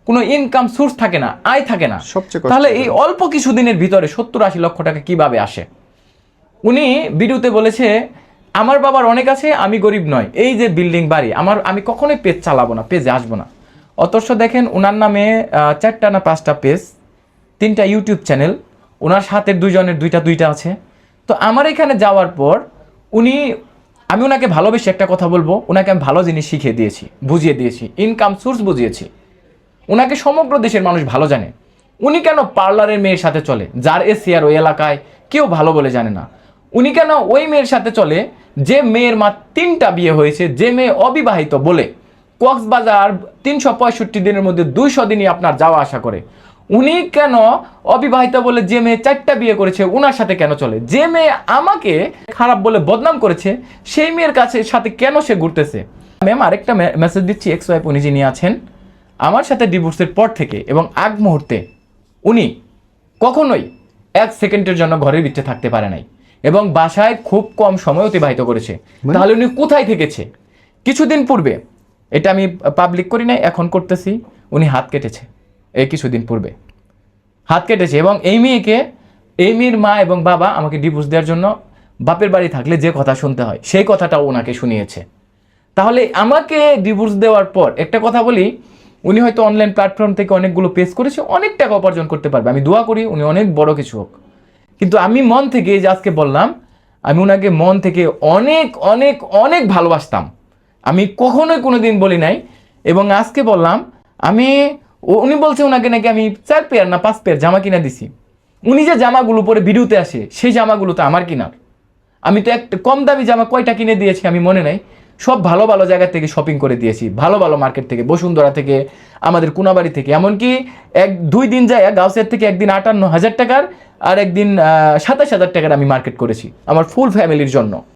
কোনো income source থাকে না, আয় থাকে না, তাহলে এই অল্প কিছু দিনের ভিতরে 70-80 লক্ষ টাকা কিভাবে আসে? উনি ভিডিওতে বলেছে আমার বাবার অনেক আছে, আমি গরিব নয়, এই যে বিল্ডিং বাড়ি আমার, আমি কখনোই পেজ চালাবো না, পেজে আসবো না। অথচ দেখেন ওনার নামে 4টা না 5টা পেজ, 3টা ইউটিউব চ্যানেল, ওনার সাথে 2জনের 2টা আছে। তো আমার এখানে যাওয়ার পর আমি ওনাকে ভালোবেসে একটা কথা বলবো, ওনাকে আমি ভালো জিনিস শিখিয়ে দিয়েছি, বুঝিয়ে দিয়েছি, ইনকাম সোর্স বুঝিয়েছি। ওনাকে সমগ্র দেশের মানুষ ভালো জানে। উনি কেন পার্লারের মেয়ের সাথে চলে যার এসি আর ওই এলাকায় কেউ ভালো বলে জানে না? উনি কেন ওই মেয়ের সাথে চলে যে মেয়ের মা 3টা বিয়ে হয়েছে, যে মেয়ে অবিবাহিত বলে কক্সবাজার 365 দিনের মধ্যে 200 দিনই আপনার যাওয়া আসা করে? উনি কেন অবিবাহিত বলে যে মেয়ে 4টা বিয়ে করেছে ওনার সাথে কেন চলে? যে মেয়ে আমাকে খারাপ বলে বদনাম করেছে সেই মেয়ের সাথে কেন সে ঘুরতেছে? ম্যাম আরেকটা মেসেজ দিচ্ছি, এক্স ওয়াইফ উনি যিনি আছেন আমার সাথে ডিভোর্সের পর থেকে এবং আগ মুহূর্তে উনি কখনোই 1 সেকেন্ডের জন্য ঘরের ভিতরে থাকতে পারে নাই এবং বাসায় খুব কম সময় অতিবাহিত করেছে। তাহলে উনি কোথায় থেকেছে? কিছুদিন পূর্বে, এটা আমি পাবলিক করি নাই, এখন করতেছি, উনি হাত কেটেছে। এই কিছুদিন পূর্বে হাত কেটেছে এবং এই মেয়ের মা এবং বাবা আমাকে ডিভোর্স দেওয়ার জন্য বাপের বাড়ি থাকলে যে কথা শুনতে হয় সেই কথাটাও ওনাকে শুনিয়েছে। তাহলে আমাকে ডিভোর্স দেওয়ার পর একটা কথা বলি, উনি হয়তো অনলাইন প্ল্যাটফর্ম থেকে অনেকগুলো পেজ করেছে, অনেক টাকা উপার্জন করতে পারবে, আমি দোয়া করি উনি অনেক বড় কিছু হোক। কিন্তু আমি মন থেকে যে আজকে বললাম, আমি ওনাকে মন থেকে অনেক অনেক অনেক ভালোবাসতাম, আমি কখনোই কোনোদিন বলি নাই। এবং আজকে বললাম উনি বলছে ওনাকে নাকি আমি 4 পেয়ার না 5 পেয়ার জামা কিনে দিছি। উনি যে জামাগুলো পরে ভিডিওতে আসে সেই জামাগুলো তো আমার কিনার। আমি তো একটা কম দামি জামা কয়টা কিনে দিয়েছি আমি মনে নাই, সব ভালো ভালো জায়গা থেকে শপিং করে দিয়েছি, ভালো ভালো মার্কেট থেকে, বসুন্ধরা থেকে, আমাদের কোনাবাড়ি থেকে। এমনকি 2 দিন যায় গাউসের থেকে একদিন 58,000 টাকার আর একদিন 27,000 টাকার আমি মার্কেট করেছি আমার ফুল ফ্যামিলির জন্য।